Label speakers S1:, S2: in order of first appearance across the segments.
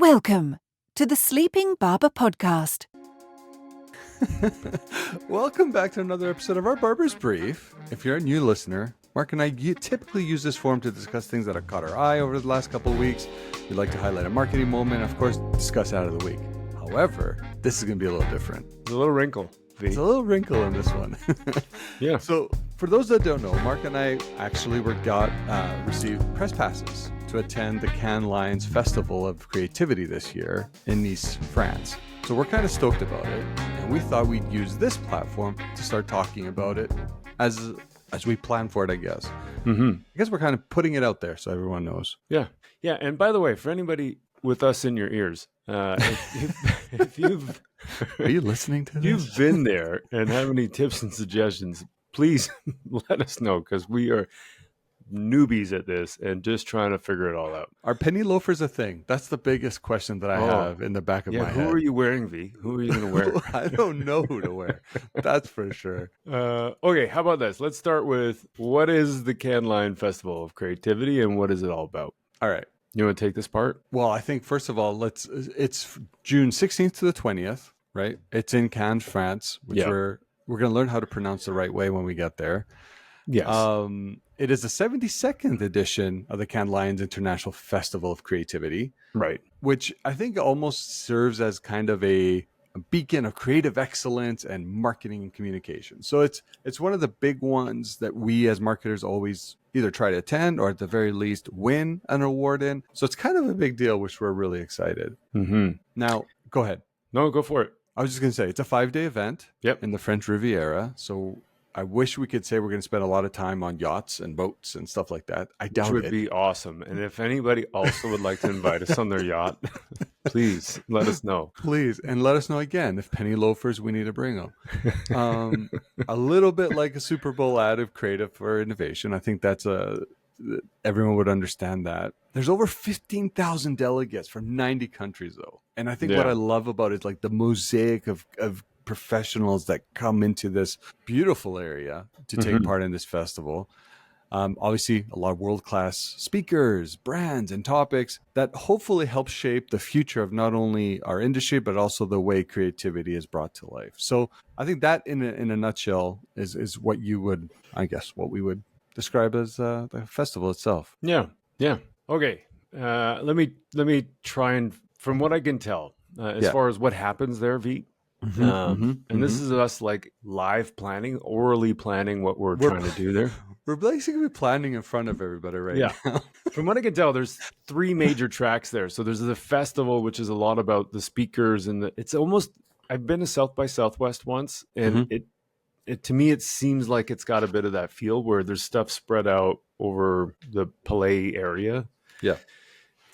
S1: Welcome to the Sleeping Barber podcast.
S2: Welcome back to another episode of our Barber's Brief. If you're a new listener, Mark and I typically use this forum to discuss things that have caught our eye over the last couple of weeks. We'd like to highlight a marketing moment and, of course, discuss out of the week. However, this is going to be a little different.
S3: There's a little wrinkle.
S2: There's a little wrinkle in this one.
S3: Yeah.
S2: So, for those that don't know, Mark and I actually received press passes to attend the Cannes Lions Festival of Creativity this year in Nice, France. So we're kind of stoked about it, and we thought we'd use this platform to start talking about it as we plan for it, I guess.
S3: Mm-hmm.
S2: I guess we're kind of putting it out there so everyone knows.
S3: Yeah. Yeah. And by the way, for anybody with us in your ears, if you've
S2: Are you listening to this?
S3: You've been there and have any tips and suggestions, please let us know, because we are newbies at this and just trying to figure it all out.
S2: Are penny loafers a thing? That's the biggest question that I have in the back of my head.
S3: Who are you wearing, V? Who are you going to wear?
S2: I don't know who to wear. That's for sure.
S3: Okay, how about this? Let's start with, what is the Cannes Lion Festival of Creativity and what is it all about?
S2: All right.
S3: You want to take this part?
S2: Well, I think, first of all, it's June 16th to the 20th, right? It's in Cannes, France, which we're going to learn how to pronounce the right way when we get there.
S3: Yes.
S2: It is the 72nd edition of the Cannes Lions International Festival of Creativity.
S3: Right.
S2: Which I think almost serves as kind of a beacon of creative excellence and marketing and communication. So it's one of the big ones that we as marketers always either try to attend or at the very least win an award in. So it's kind of a big deal, which we're really excited.
S3: Mm-hmm.
S2: Now, go ahead.
S3: No, go for it.
S2: I was just going to say, it's a 5-day event in the French Riviera. So I wish we could say we're going to spend a lot of time on yachts and boats and stuff like that. I doubt it.
S3: Which would be awesome. And if anybody also would like to invite us on their yacht, please let us know.
S2: Please. And let us know again, if penny loafers, we need to bring them. A little bit like a Super Bowl ad of creative for innovation. I think everyone would understand that. There's over 15,000 delegates from 90 countries, though. And I think what I love about it is like the mosaic of professionals that come into this beautiful area to take part in this festival. Obviously, a lot of world-class speakers, brands, and topics that hopefully help shape the future of not only our industry, but also the way creativity is brought to life. So I think that in a nutshell is what we would describe as the festival itself.
S3: Yeah. Yeah. Okay. Let me try and, from what I can tell, as far as what happens there, V, and this is us like live planning, orally planning what we're trying to do there.
S2: We're basically planning in front of everybody now.
S3: From what I can tell, there's 3 major tracks there. So there's the festival, which is a lot about the speakers, and it's almost, I've been to South by Southwest once, and it to me, it seems like it's got a bit of that feel where there's stuff spread out over the Palais area. Yeah.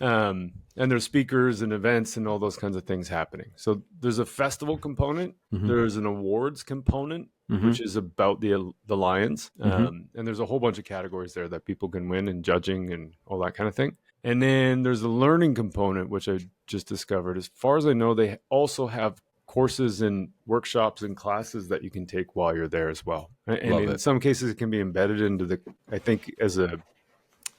S3: And there's speakers and events and all those kinds of things happening. So there's a festival component. There's an awards component, which is about the Lions. And there's a whole bunch of categories there that people can win, and judging and all that kind of thing. And then there's a learning component, which I just discovered. As far as I know, they also have courses and workshops and classes that you can take while you're there as well. And in some cases, it can be embedded into I think as a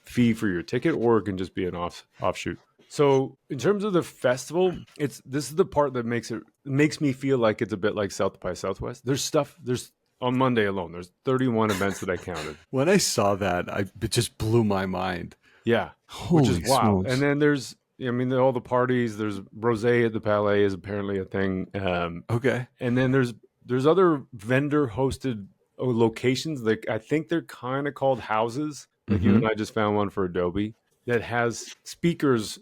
S3: fee for your ticket, or it can just be an offshoot. So in terms of the festival, this is the part that makes me feel like it's a bit like South by Southwest. There's on Monday alone, there's 31 events that I counted.
S2: When I saw that, it just blew my mind.
S3: Yeah.
S2: Holy
S3: which is wow.
S2: smokes.
S3: And then there's, all the parties, there's rosé at the Palais is apparently a thing.
S2: Okay.
S3: And then there's other vendor hosted locations that I think they're kind of called houses. Like you and I just found one for Adobe that has speakers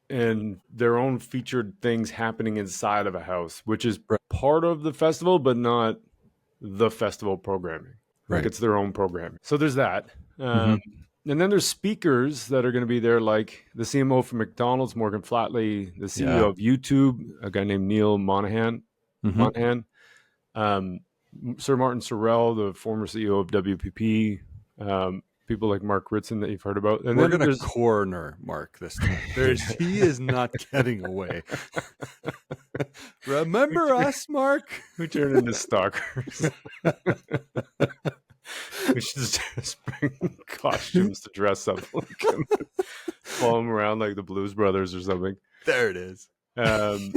S3: and their own featured things happening inside of a house, which is part of the festival, but not the festival programming. Like it's their own programming. So there's that. And then there's speakers that are going to be there, like the CMO from McDonald's, Morgan Flatley, the CEO of YouTube, a guy named Neil Monahan, Sir Martin Sorrell, the former CEO of WPP, people like Mark Ritson that you've heard about. And
S2: we're going to corner Mark this time. He is not getting away. Remember us, Mark?
S3: We turned into stalkers. We should just bring costumes to dress up like him. Follow him around like the Blues Brothers or something.
S2: There it is.
S3: And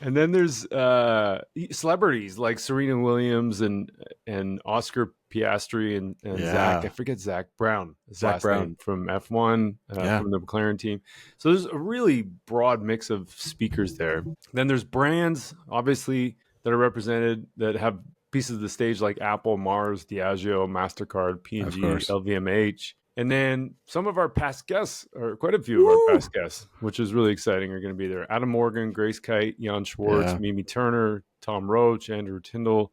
S3: then there's celebrities like Serena Williams and Oscar Piastri and Zach. I forget Zach Brown.
S2: Zach Brown
S3: name, from F1 from the McLaren team. So there's a really broad mix of speakers there. Then there's brands, obviously, that are represented that have pieces of the stage like Apple, Mars, Diageo, MasterCard, P&G, LVMH. And then some of our past guests, or quite a few of our past guests, which is really exciting, are going to be there. Adam Morgan, Grace Kite, Jan Schwartz, Mimi Turner, Tom Roach, Andrew Tyndall.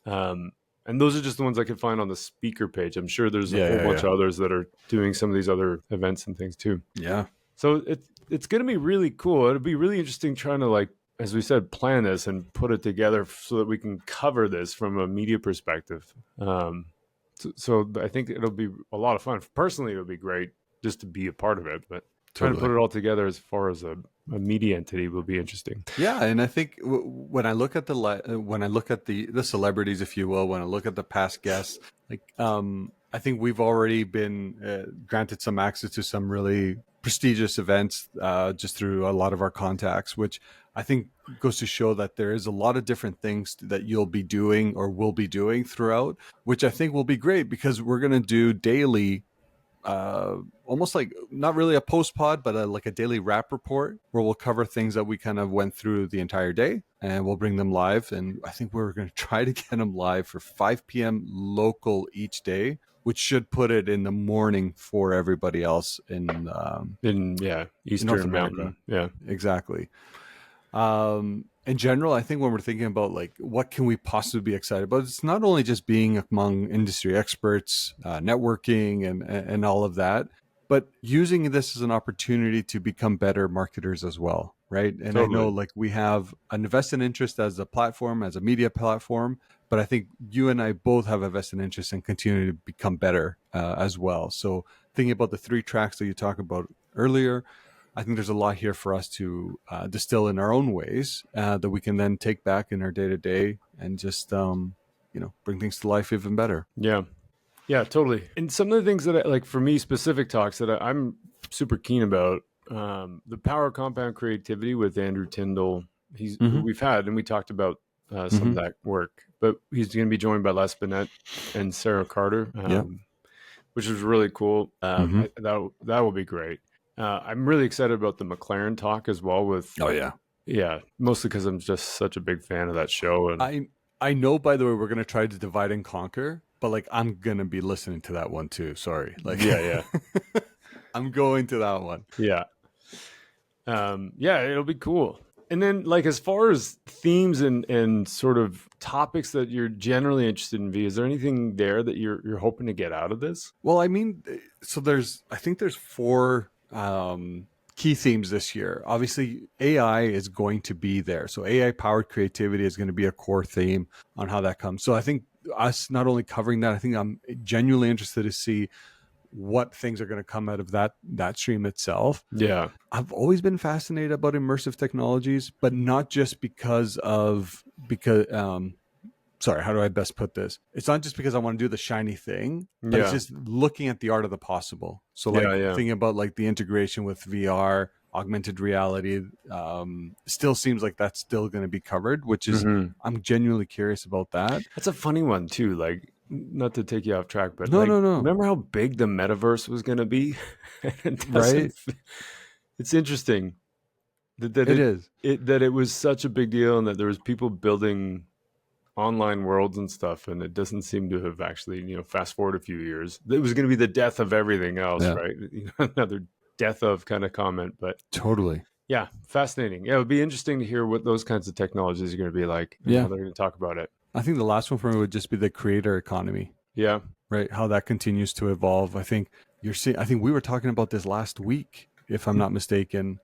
S3: And those are just the ones I could find on the speaker page. I'm sure there's a whole bunch of others that are doing some of these other events and things too.
S2: Yeah.
S3: So it's going to be really cool. It'll be really interesting trying to, like, as we said, plan this and put it together so that we can cover this from a media perspective. So I think it'll be a lot of fun. Personally, it'll be great just to be a part of it, but trying to put it all together as far as a media entity will be interesting.
S2: Yeah, and I think when I look at the celebrities, if you will, when I look at the past guests, like I think we've already been granted some access to some really prestigious events just through a lot of our contacts, which I think goes to show that there is a lot of different things that you'll be doing or will be doing throughout, which I think will be great because we're going to do daily, almost like not really a post pod, but like a daily wrap report where we'll cover things that we kind of went through the entire day and we'll bring them live. And I think we're going to try to get them live for 5 p.m. local each day, which should put it in the morning for everybody else in
S3: Eastern
S2: North America.
S3: Mountain. Yeah,
S2: exactly. In general, I think when we're thinking about like what can we possibly be excited about, it's not only just being among industry experts, networking and all of that, but using this as an opportunity to become better marketers as well, right? And I know like we have an vested interest as a platform, as a media platform, but I think you and I both have a vested interest in continuing to become better as well. So thinking about the 3 tracks that you talked about earlier, I think there's a lot here for us to distill in our own ways that we can then take back in our day-to-day and just, bring things to life even better.
S3: Yeah, totally. And some of the things that like for me, specific talks that I'm super keen about, the power of compound creativity with Andrew Tyndall. We've had, and we talked about some of that work, but he's going to be joined by Les Binet and Sarah Carter, which is really cool. That will be great. I'm really excited about the McLaren talk as well with, mostly because I'm just such a big fan of that show. And
S2: I know, by the way, we're going to try to divide and conquer, but like, I'm going to be listening to that one too. Sorry. Like, I'm going to that one.
S3: It'll be cool. And then like, as far as themes and sort of topics that you're generally interested in, is there anything there that you're hoping to get out of this?
S2: Well, I mean, so I think there's 4 key themes this year. Obviously, AI is going to be there. So AI powered creativity is going to be a core theme on how that comes. So I think us not only covering that, I think I'm genuinely interested to see what things are going to come out of that stream itself.
S3: Yeah.
S2: I've always been fascinated about immersive technologies, but not just because sorry, how do I best put this? It's not just because I want to do the shiny thing, but it's just looking at the art of the possible. So like thinking about like the integration with VR, augmented reality, still seems like that's still going to be covered, which is, I'm genuinely curious about that.
S3: That's a funny one too. Like, not to take you off track, but
S2: no.
S3: Remember how big the metaverse was going to be?
S2: Right.
S3: It's interesting that it was such a big deal and that there was people building online worlds and stuff, and it doesn't seem to have actually, fast forward a few years, it was going to be the death of everything else, right? Another death of kind of comment, but
S2: totally.
S3: Yeah, fascinating. Yeah, it would be interesting to hear what those kinds of technologies are going to be like. How they're going to talk about it.
S2: I think the last one for me would just be the creator economy.
S3: Yeah.
S2: Right. How that continues to evolve. I think we were talking about this last week, if I'm not mistaken,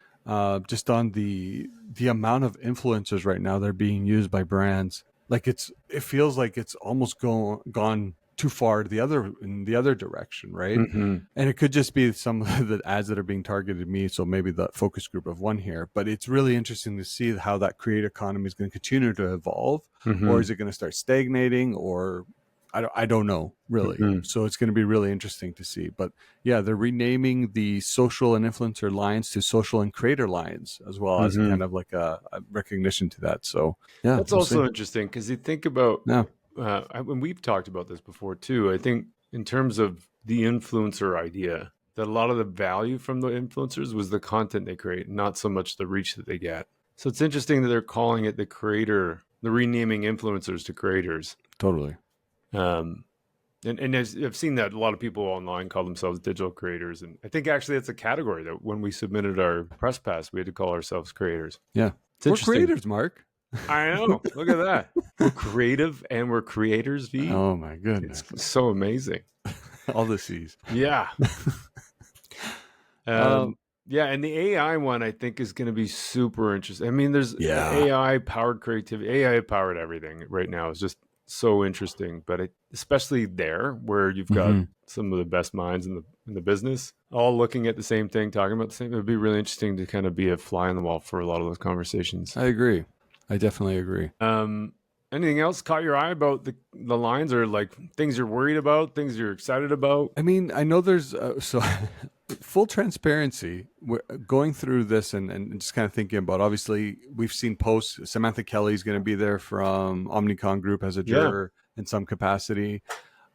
S2: just on the amount of influencers right now that are being used by brands. Like it feels like it's almost gone too far in the other direction, right? And it could just be some of the ads that are being targeted at me, so maybe the focus group of one here. But it's really interesting to see how that creator economy is going to continue to evolve, or is it going to start stagnating, or I don't know really.
S3: Mhm.
S2: So it's going to be really interesting to see. But yeah, they're renaming the social and influencer lines to social and creator lines as well, as
S3: Mhm.
S2: kind of like a recognition to that. So yeah,
S3: That's
S2: we'll see.
S3: also interesting because you think about,
S2: Yeah,
S3: and we've talked about this before too. I think in terms of the influencer idea, that a lot of the value from the influencers was the content they create, not so much the reach that they get. So it's interesting that they're calling it the renaming influencers to creators.
S2: totally.
S3: Um, and I've seen that a lot of people online call themselves digital creators. And I think actually it's a category that when we submitted our press pass, we had to call ourselves creators.
S2: Yeah,
S3: It's
S2: we're
S3: interesting.
S2: creators, Mark.
S3: I know. Look at that. We're creative and we're creators, V.
S2: Oh my goodness,
S3: It's so amazing.
S2: all the C's.
S3: Yeah.
S2: Um,
S3: Yeah, and the AI one I think is going to be super interesting. I mean, there's
S2: Yeah.
S3: AI powered creativity, AI powered everything right now is just so interesting. But especially there, where you've got
S2: Mhm.
S3: some of the best minds in the business, all looking at the same thing, talking about the same. It would be really interesting to kind of be a fly on the wall for a lot of those conversations.
S2: I agree. I definitely agree.
S3: Anything else caught your eye about the lines, or like things you're worried about, things you're excited about?
S2: I mean, I know there's so full transparency. We're going through this and just kind of thinking about. Obviously, we've seen posts. Samantha Kelly's going to be there from Omnicom Group as a juror in some capacity.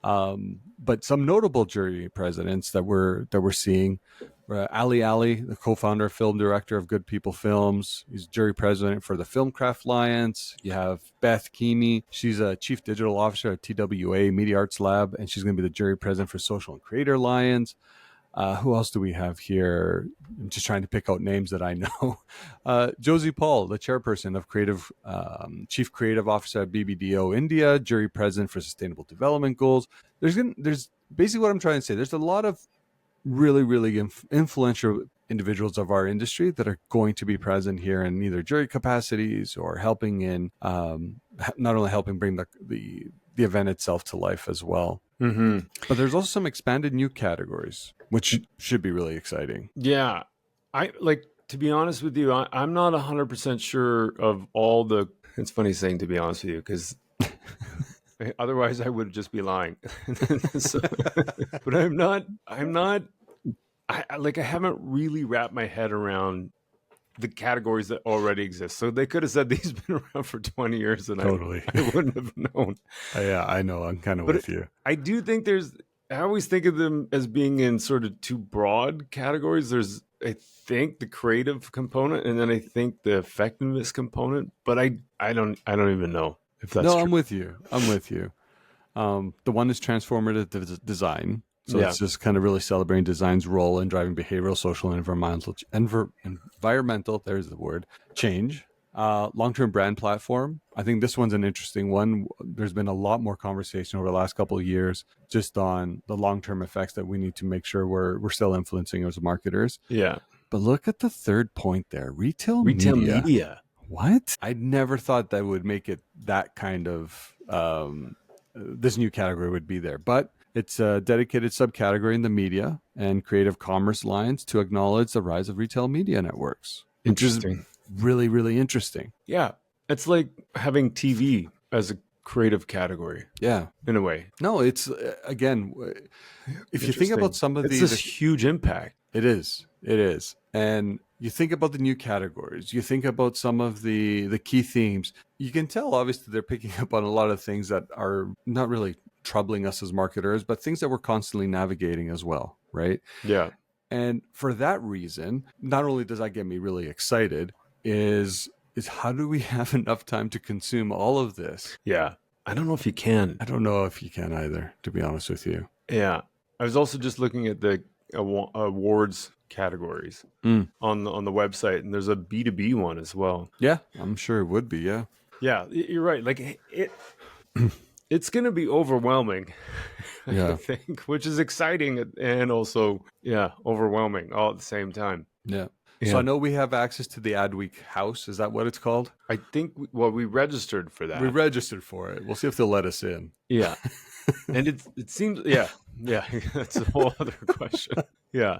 S2: But some notable jury presidents that we're seeing. Ali, the co-founder, film director of Good People Films. He's jury president for the Filmcraft Alliance. You have Beth Keeney. She's a chief digital officer at TWA Media Arts Lab, and she's going to be the jury president for Social and Creator Alliance. Who else do we have here? I'm just trying to pick out names that I know. Josie Paul, the chairperson of Chief Creative Officer at BBDO India, jury president for Sustainable Development Goals. There's basically what I'm trying to say. There's a lot of really, really influential individuals of our industry that are going to be present here in either jury capacities or helping in, not only helping bring the event itself to life as well.
S3: Mm-hmm.
S2: But there's also some expanded new categories, which should be really exciting.
S3: Yeah. To be honest with you, I'm not 100% sure of all the. It's funny saying to be honest with you, because otherwise I would just be lying. But I'm not. I haven't really wrapped my head around the categories that already exist. So they could have said these been around for 20 years and
S2: Totally.
S3: I wouldn't have known.
S2: Yeah, I know. I'm kind of with you.
S3: I do think I always think of them as being in sort of two broad categories. There's, I think, the creative component, and then I think the effectiveness component. But I don't even know if that's true.
S2: I'm with you. The one is transformative design. So it's just kind of really celebrating design's role in driving behavioral, social, and environmental, there's the word, change. Long-term brand platform. I think this one's an interesting one. There's been a lot more conversation over the last couple of years just on the long-term effects that we need to make sure we're still influencing as marketers.
S3: Yeah.
S2: But look at the third point there. Retail media. What? I never thought that would make it that kind of, this new category would be there. But it's a dedicated subcategory in the media and creative commerce lines to acknowledge the rise of retail media networks.
S3: Interesting.
S2: Really, really interesting.
S3: Yeah. It's like having TV as a creative category.
S2: Yeah.
S3: In a way.
S2: No, it's, again, if you think about some of
S3: it's
S2: these...
S3: It's this huge impact.
S2: It is. And you think about the new categories, you think about some of the key themes, you can tell obviously they're picking up on a lot of things that are not really troubling us as marketers, but things that we're constantly navigating as well, right?
S3: Yeah.
S2: And for that reason, not only does that get me really excited, is how do we have enough time to consume all of this?
S3: Yeah. I don't know if you can.
S2: I don't know if you can either, to be honest with you.
S3: Yeah. I was also just looking at the awards categories on the website, and there's a B2B one as well.
S2: Yeah, I'm sure it would be. Yeah.
S3: Yeah, you're right. Like it's going to be overwhelming, I think, which is exciting and also, overwhelming all at the same time.
S2: Yeah. So I know we have access to the Adweek House. Is that what it's called?
S3: I think, we registered for that.
S2: We registered for it. We'll see if they'll let us in.
S3: Yeah. And it seems, that's a whole other question. Yeah,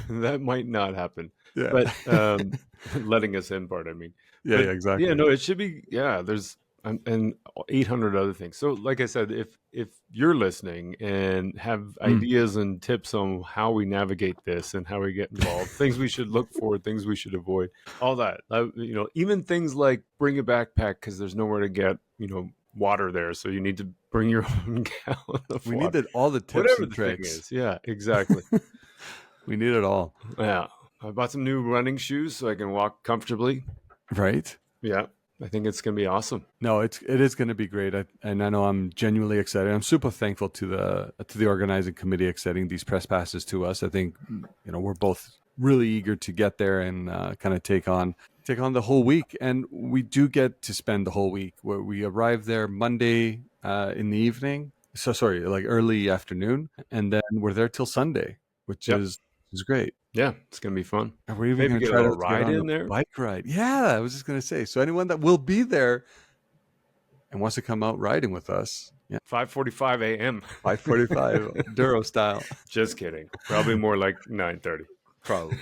S3: that might not happen. Yeah. But letting us in part, I mean.
S2: Yeah, exactly.
S3: Yeah, no, it should be, there's and 800 other things. So like I said, if you're listening and have ideas and tips on how we navigate this and how we get involved, things we should look for, things we should avoid, all that, even things like bring a backpack because there's nowhere to get, water there. So you need to bring your own gallon of
S2: We
S3: water.
S2: needed all the tips
S3: Whatever
S2: and
S3: the thing
S2: tricks.
S3: is. Yeah, exactly.
S2: We need it all.
S3: Yeah. I bought some new running shoes so I can walk comfortably.
S2: Right?
S3: Yeah. I think it's going to be awesome.
S2: No, it is going to be great, and I know I'm genuinely excited. I'm super thankful to the organizing committee extending these press passes to us. I think we're both really eager to get there and kind of take on the whole week, and we do get to spend the whole week. Where we arrive there Monday in the evening, like early afternoon, and then we're there till Sunday, which is great.
S3: Yeah, it's going to be fun.
S2: And we're even going to try to ride in there. Bike ride. Yeah, I was just going to say. So anyone that will be there and wants to come out riding with us. Yeah.
S3: 5:45 a.m.
S2: 5:45 Duro style.
S3: Just kidding. Probably more like 9:30.
S2: Probably.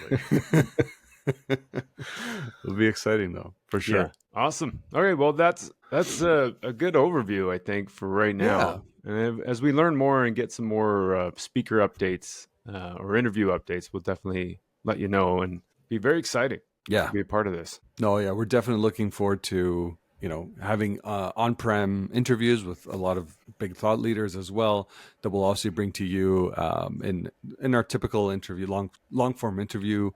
S2: It'll be exciting though, for sure.
S3: Yeah. Awesome. All right. Well, that's a good overview, I think, for right now. Yeah. And as we learn more and get some more speaker updates, or interview updates, we'll definitely let you know, and be very exciting.
S2: Yeah,
S3: to be a part of this.
S2: No, yeah, we're definitely looking forward to having on-prem interviews with a lot of big thought leaders as well. That we'll also bring to you in our typical interview, long form interview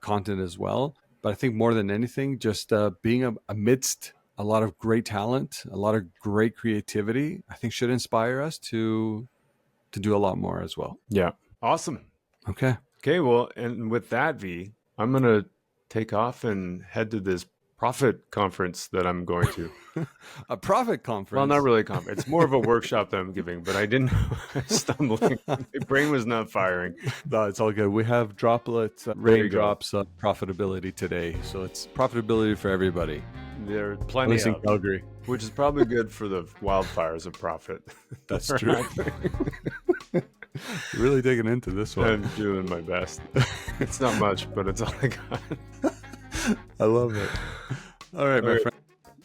S2: content as well. But I think more than anything, just being amidst a lot of great talent, a lot of great creativity, I think should inspire us to do a lot more as well.
S3: Yeah. Awesome.
S2: Okay.
S3: Well, and with that, V, I'm going to take off and head to this profit conference that I'm going to.
S2: A profit conference?
S3: Well, not really a conference. It's more of a workshop that I'm giving, but I didn't stumbling. My brain was not firing.
S2: No, it's all good. We have droplets, raindrops of profitability today. So it's profitability for everybody.
S3: There are plenty
S2: in Calgary.
S3: Which is probably good for the wildfires of profit.
S2: That's true. Really digging into this one.
S3: I'm doing my best. It's not much, but it's all I got.
S2: I love it. All right, my friend.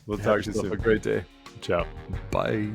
S3: We'll talk to you soon.
S2: Have a great day.
S3: Ciao.
S2: Bye.